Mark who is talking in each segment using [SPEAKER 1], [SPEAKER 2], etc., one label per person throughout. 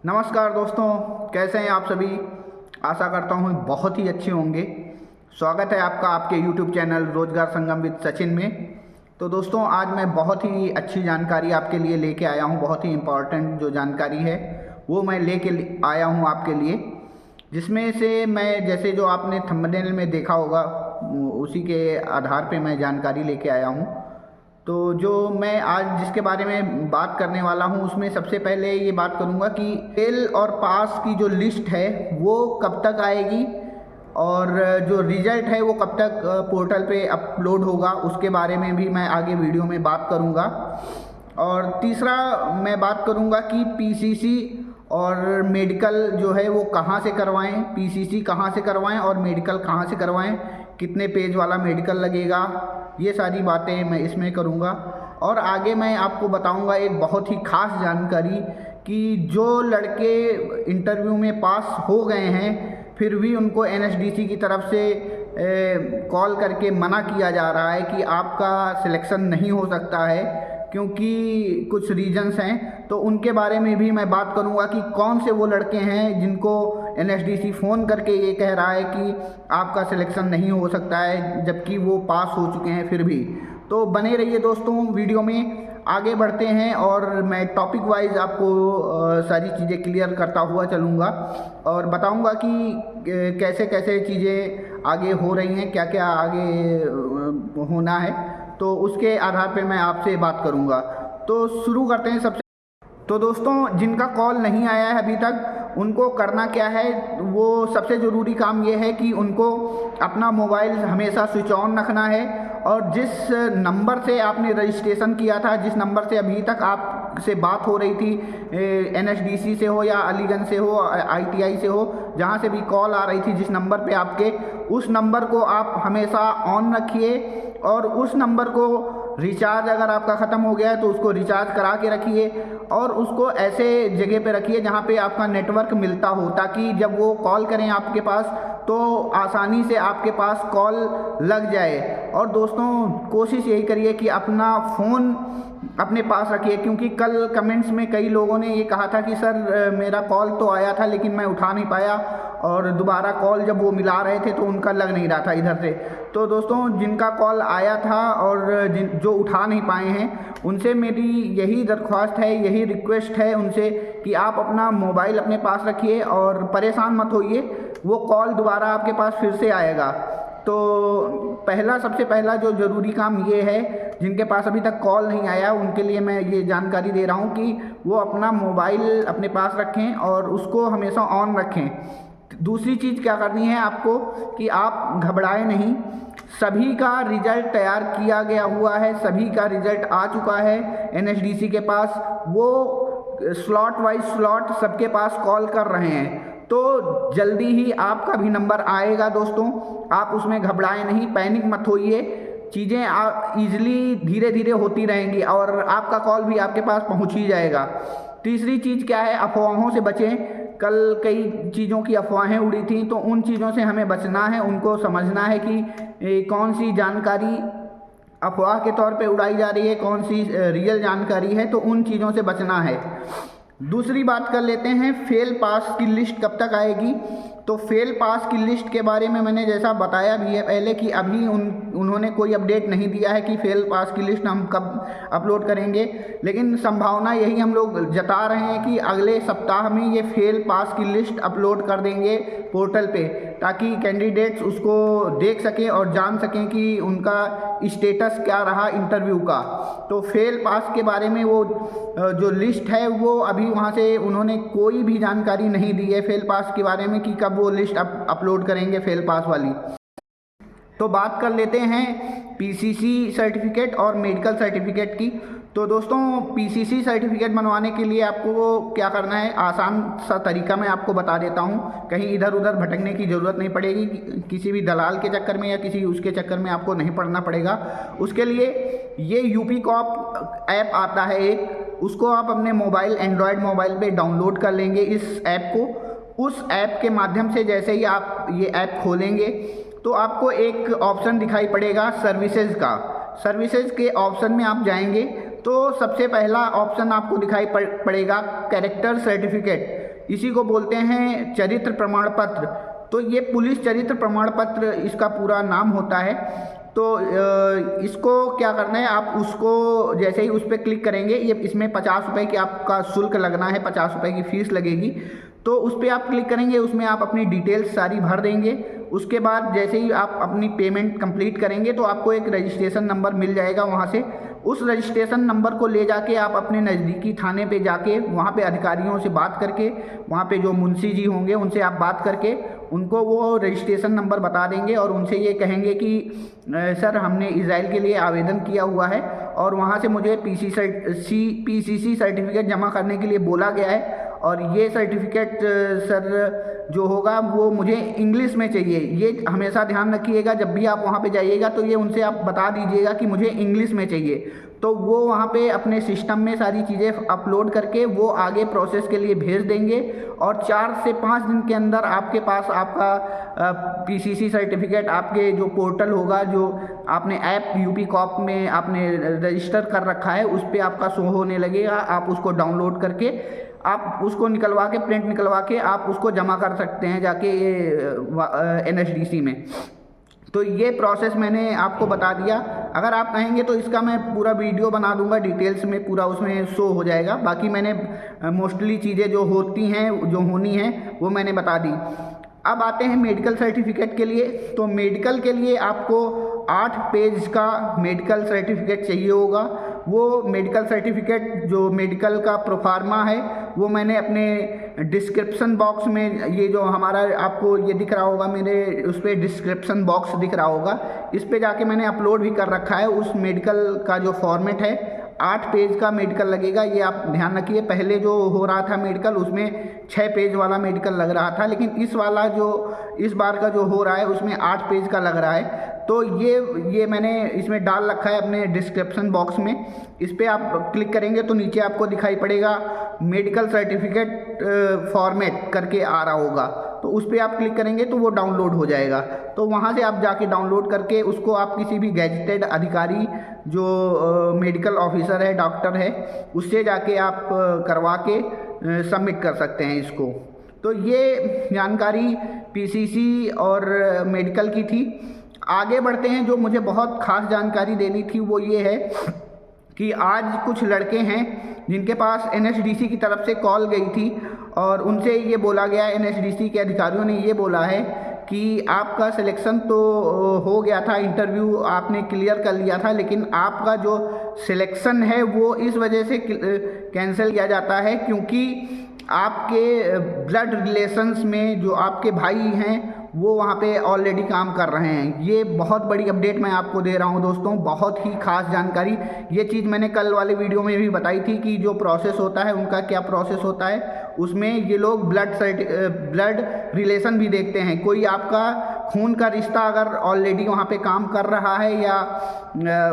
[SPEAKER 1] नमस्कार दोस्तों, कैसे हैं आप सभी। आशा करता हूँ बहुत ही अच्छे होंगे। स्वागत है आपका आपके YouTube चैनल रोजगार संगम विद सचिन में। तो दोस्तों, आज मैं बहुत ही अच्छी जानकारी आपके लिए लेके आया हूँ। बहुत ही इम्पॉर्टेंट जो जानकारी है वो मैं लेके आया हूँ आपके लिए, जिसमें से मैं जैसे जो आपने थंबनेल में देखा होगा उसी के आधार पे मैं जानकारी लेके आया हूँ। तो जो मैं आज जिसके बारे में बात करने वाला हूँ उसमें सबसे पहले ये बात करूँगा कि फेल और पास की जो लिस्ट है वो कब तक आएगी और जो रिज़ल्ट है वो कब तक पोर्टल पे अपलोड होगा, उसके बारे में भी मैं आगे वीडियो में बात करूँगा। और तीसरा मैं बात करूँगा कि पीसीसी और मेडिकल जो है वो कहाँ से करवाएं, पीसीसी कहाँ से करवाएं और मेडिकल कहाँ से करवाएं, कितने पेज वाला मेडिकल लगेगा, ये सारी बातें मैं इसमें करूँगा। और आगे मैं आपको बताऊँगा एक बहुत ही ख़ास जानकारी कि जो लड़के इंटरव्यू में पास हो गए हैं फिर भी उनको एनएसडीसी की तरफ से कॉल करके मना किया जा रहा है कि आपका सिलेक्शन नहीं हो सकता है क्योंकि कुछ रीजंस हैं। तो उनके बारे में भी मैं बात करूंगा कि कौन से वो लड़के हैं जिनको एनएसडीसी फ़ोन करके ये कह रहा है कि आपका सिलेक्शन नहीं हो सकता है, जबकि वो पास हो चुके हैं फिर भी। तो बने रहिए दोस्तों, वीडियो में आगे बढ़ते हैं और मैं टॉपिक वाइज आपको सारी चीज़ें क्लियर करता हुआ चलूँगा और बताऊँगा कि कैसे कैसे चीज़ें आगे हो रही हैं, क्या क्या आगे होना है। तो उसके आधार पे मैं आपसे बात करूँगा। तो शुरू करते हैं सबसे। तो दोस्तों, जिनका कॉल नहीं आया है अभी तक उनको करना क्या है, वो सबसे ज़रूरी काम ये है कि उनको अपना मोबाइल हमेशा स्विच ऑन रखना है और जिस नंबर से आपने रजिस्ट्रेशन किया था, जिस नंबर से अभी तक आपसे बात हो रही थी, एनएसडीसी से हो या अलीगंज से हो, आईटीआई से हो, जहाँ से भी कॉल आ रही थी जिस नंबर पे आपके, उस नंबर को आप हमेशा ऑन रखिए और उस नंबर को रिचार्ज अगर आपका ख़त्म हो गया है तो उसको रिचार्ज करा के रखिए और उसको ऐसे जगह पे रखिए जहाँ पे आपका नेटवर्क मिलता हो, ताकि जब वो कॉल करें आपके पास तो आसानी से आपके पास कॉल लग जाए। और दोस्तों, कोशिश यही करिए कि अपना फ़ोन अपने पास रखिए, क्योंकि कल कमेंट्स में कई लोगों ने ये कहा था कि सर मेरा कॉल तो आया था लेकिन मैं उठा नहीं पाया और दोबारा कॉल जब वो मिला रहे थे तो उनका लग नहीं रहा था इधर से। तो दोस्तों, जिनका कॉल आया था और जो उठा नहीं पाए हैं उनसे मेरी यही दरख्वास्त है, यही रिक्वेस्ट है उनसे कि आप अपना मोबाइल अपने पास रखिए और परेशान मत होइए, वो कॉल दोबारा आपके पास फिर से आएगा। तो सबसे पहला जो ज़रूरी काम ये है, जिनके पास अभी तक कॉल नहीं आया उनके लिए मैं ये जानकारी दे रहा हूँ कि वो अपना मोबाइल अपने पास रखें और उसको हमेशा ऑन रखें। दूसरी चीज़ क्या करनी है आपको कि आप घबराएं नहीं, सभी का रिज़ल्ट तैयार किया गया हुआ है, सभी का रिज़ल्ट आ चुका है एनएसडीसी के पास। वो स्लॉट वाइज स्लॉट सबके पास कॉल कर रहे हैं, तो जल्दी ही आपका भी नंबर आएगा दोस्तों। आप उसमें घबराएं नहीं, पैनिक मत होइए, चीज़ें ईजिली धीरे धीरे होती रहेंगी और आपका कॉल भी आपके पास पहुंच ही जाएगा। तीसरी चीज़ क्या है, अफवाहों से बचें। कल कई चीज़ों की अफवाहें उड़ी थी, तो उन चीज़ों से हमें बचना है, उनको समझना है कि कौन सी जानकारी अफवाह के तौर पे उड़ाई जा रही है, कौन सी रियल जानकारी है, तो उन चीज़ों से बचना है। दूसरी बात कर लेते हैं, फेल पास की लिस्ट कब तक आएगी। तो फेल पास की लिस्ट के बारे में मैंने जैसा बताया भी है पहले कि अभी उन्होंने कोई अपडेट नहीं दिया है कि फेल पास की लिस्ट हम कब अपलोड करेंगे, लेकिन संभावना यही हम लोग जता रहे हैं कि अगले सप्ताह में ये फेल पास की लिस्ट अपलोड कर देंगे पोर्टल पे, ताकि कैंडिडेट्स उसको देख सकें और जान सकें कि उनका स्टेटस क्या रहा इंटरव्यू का। तो फेल पास के बारे में वो जो लिस्ट है वो अभी वहाँ से उन्होंने कोई भी जानकारी नहीं दी है फेल पास के बारे में कि कब वो लिस्ट अपलोड करेंगे फेल पास वाली। तो बात कर लेते हैं पीसीसी सर्टिफिकेट और मेडिकल सर्टिफिकेट की। तो दोस्तों, पीसीसी सर्टिफिकेट बनवाने के लिए आपको क्या करना है, आसान सा तरीका मैं आपको बता देता हूँ, कहीं इधर उधर भटकने की ज़रूरत नहीं पड़ेगी, किसी भी दलाल के चक्कर में या किसी उसके चक्कर में आपको नहीं पड़ना पड़ेगा। उसके लिए ये यूपी कॉप ऐप आता है एक, उसको आप अपने मोबाइल एंड्रॉयड मोबाइल पे डाउनलोड कर लेंगे इस ऐप को। उस ऐप के माध्यम से जैसे ही आप ये ऐप खोलेंगे तो आपको एक ऑप्शन दिखाई पड़ेगा सर्विसेज का। सर्विसेज के ऑप्शन में आप जाएंगे तो सबसे पहला ऑप्शन आपको दिखाई पड़ेगा कैरेक्टर सर्टिफिकेट। इसी को बोलते हैं चरित्र प्रमाण पत्र। तो ये पुलिस चरित्र प्रमाण पत्र इसका पूरा नाम होता है। तो इसको क्या करना है, आप उसको जैसे ही उस पर क्लिक करेंगे, ये इसमें 50 रुपये की आपका शुल्क लगना है, 50 रुपये की फ़ीस लगेगी। तो उस पर आप क्लिक करेंगे, उसमें आप अपनी डिटेल्स सारी भर देंगे। उसके बाद जैसे ही आप अपनी पेमेंट कंप्लीट करेंगे तो आपको एक रजिस्ट्रेशन नंबर मिल जाएगा। वहाँ से उस रजिस्ट्रेशन नंबर को ले जाके आप अपने नज़दीकी थाने पे जाके वहाँ पे अधिकारियों से बात करके, वहाँ पे जो मुंशी जी होंगे उनसे आप बात करके उनको वो रजिस्ट्रेशन नंबर बता देंगे और उनसे ये कहेंगे कि सर हमने इज़राइल के लिए आवेदन किया हुआ है और वहाँ से मुझे पीसीसी सर्टिफिकेट जमा करने के लिए बोला गया है और ये सर्टिफिकेट सर जो होगा वो मुझे इंग्लिश में चाहिए। ये हमेशा ध्यान रखिएगा, जब भी आप वहाँ पे जाइएगा तो ये उनसे आप बता दीजिएगा कि मुझे इंग्लिश में चाहिए। तो वो वहाँ पे अपने सिस्टम में सारी चीज़ें अपलोड करके वो आगे प्रोसेस के लिए भेज देंगे और 4 से 5 दिन के अंदर आपके पास आपका पीसीसी सर्टिफिकेट आपके जो पोर्टल होगा, जो आपने ऐप यूपी कॉप में आपने रजिस्टर कर रखा है, उस पर आपका शो होने लगेगा। आप उसको डाउनलोड करके आप उसको निकलवा के, प्रिंट निकलवा के आप उसको जमा कर सकते हैं जाके NSDC में। तो ये प्रोसेस मैंने आपको बता दिया। अगर आप कहेंगे तो इसका मैं पूरा वीडियो बना दूंगा, डिटेल्स में पूरा उसमें शो हो जाएगा। बाकी मैंने मोस्टली चीज़ें जो होती हैं, जो होनी हैं, वो मैंने बता दी। अब आते हैं मेडिकल सर्टिफिकेट के लिए। तो मेडिकल के लिए आपको 8 पेज का मेडिकल सर्टिफिकेट चाहिए होगा। वो मेडिकल सर्टिफिकेट जो मेडिकल का प्रोफार्मा है वो मैंने अपने डिस्क्रिप्शन बॉक्स में, ये जो हमारा आपको ये दिख रहा होगा, मेरे उस पर डिस्क्रिप्शन बॉक्स दिख रहा होगा, इस पे जाके मैंने अपलोड भी कर रखा है। उस मेडिकल का जो फॉर्मेट है 8 पेज का मेडिकल लगेगा। ये आप ध्यान रखिए, पहले जो हो रहा था मेडिकल उसमें 6 पेज वाला मेडिकल लग रहा था, लेकिन इस वाला जो इस बार का जो हो रहा है उसमें 8 पेज का लग रहा है। तो ये मैंने इसमें डाल रखा है अपने डिस्क्रिप्शन बॉक्स में। इस पर आप क्लिक करेंगे तो नीचे आपको दिखाई पड़ेगा मेडिकल सर्टिफिकेट फॉर्मेट करके आ रहा होगा। तो उस पर आप क्लिक करेंगे तो वो डाउनलोड हो जाएगा। तो वहाँ से आप जाके डाउनलोड करके उसको आप किसी भी गैजेटेड अधिकारी जो मेडिकल ऑफिसर है, डॉक्टर है, उससे जाके आप करवा के सबमिट कर सकते हैं इसको। तो ये जानकारी पीसीसी और मेडिकल की थी। आगे बढ़ते हैं। जो मुझे बहुत ख़ास जानकारी देनी थी वो ये है कि आज कुछ लड़के हैं जिनके पास NSDC की तरफ से कॉल गई थी और उनसे ये बोला गया, NSDC के अधिकारियों ने ये बोला है कि आपका सिलेक्शन तो हो गया था, इंटरव्यू आपने क्लियर कर लिया था, लेकिन आपका जो सिलेक्शन है वो इस वजह से कैंसिल किया जाता है क्योंकि आपके ब्लड रिलेशंस में जो आपके भाई हैं वो वहाँ पे ऑलरेडी काम कर रहे हैं। ये बहुत बड़ी अपडेट मैं आपको दे रहा हूँ दोस्तों, बहुत ही खास जानकारी। ये चीज़ मैंने कल वाले वीडियो में भी बताई थी कि जो प्रोसेस होता है उनका क्या प्रोसेस होता है। उसमें ये लोग ब्लड रिलेशन भी देखते हैं। कोई आपका खून का रिश्ता अगर ऑलरेडी वहाँ पे काम कर रहा है या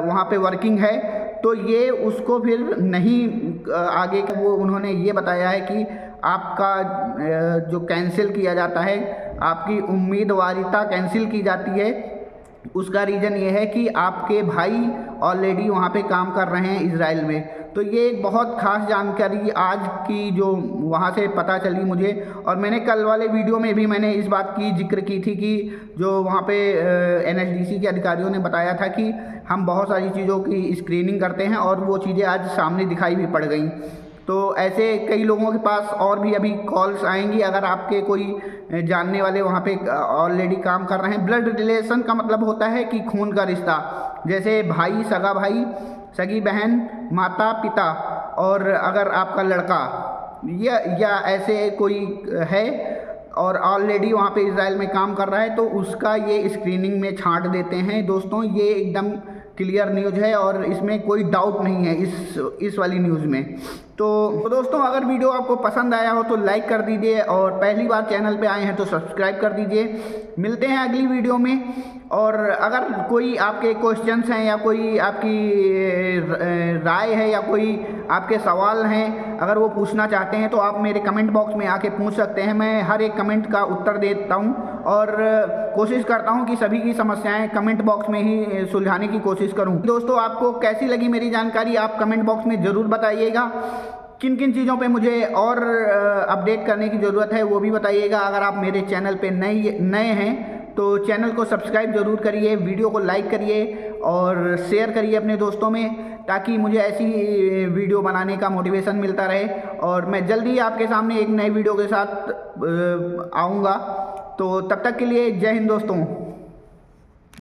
[SPEAKER 1] वहाँ पे वर्किंग है तो ये उसको फिर नहीं आगे का, वो उन्होंने ये बताया है कि आपका जो कैंसिल किया जाता है, आपकी उम्मीदवारिता कैंसिल की जाती है। उसका रीज़न ये है कि आपके भाई ऑलरेडी वहाँ पे काम कर रहे हैं इजराइल में। तो ये एक बहुत ख़ास जानकारी आज की जो वहाँ से पता चली मुझे। और मैंने कल वाले वीडियो में भी मैंने इस बात की जिक्र की थी कि जो वहाँ पे NSDC के अधिकारियों ने बताया था कि हम बहुत सारी चीज़ों की स्क्रीनिंग करते हैं और वो चीज़ें आज सामने दिखाई भी पड़ गई। तो ऐसे कई लोगों के पास और भी अभी कॉल्स आएंगी। अगर आपके कोई जानने वाले वहाँ पे ऑलरेडी काम कर रहे हैं। ब्लड रिलेशन का मतलब होता है कि खून का रिश्ता, जैसे भाई, सगा भाई, सगी बहन, माता पिता, और अगर आपका लड़का या ऐसे कोई है और ऑलरेडी वहाँ पे इजराइल में काम कर रहा है तो उसका ये स्क्रीनिंग में छांट देते हैं। दोस्तों ये एकदम क्लियर न्यूज़ है और इसमें कोई डाउट नहीं है इस वाली न्यूज़ में। तो दोस्तों अगर वीडियो आपको पसंद आया हो तो लाइक कर दीजिए और पहली बार चैनल पे आए हैं तो सब्सक्राइब कर दीजिए। मिलते हैं अगली वीडियो में। और अगर कोई आपके क्वेश्चंस हैं या कोई आपकी राय है या कोई आपके सवाल हैं, अगर वो पूछना चाहते हैं तो आप मेरे कमेंट बॉक्स में आके पूछ सकते हैं। मैं हर एक कमेंट का उत्तर देता हूँ और कोशिश करता हूँ कि सभी की समस्याएं कमेंट बॉक्स में ही सुलझाने की कोशिश करूँ। दोस्तों आपको कैसी लगी मेरी जानकारी आप कमेंट बॉक्स में ज़रूर बताइएगा। किन किन चीज़ों पे मुझे और अपडेट करने की ज़रूरत है वो भी बताइएगा। अगर आप मेरे चैनल पे नए हैं तो चैनल को सब्सक्राइब ज़रूर करिए, वीडियो को लाइक करिए और शेयर करिए अपने दोस्तों में, ताकि मुझे ऐसी वीडियो बनाने का मोटिवेशन मिलता रहे। और मैं जल्दी आपके सामने एक नई वीडियो के साथ आऊँगा। तो तब तक के लिए जय हिंद दोस्तों।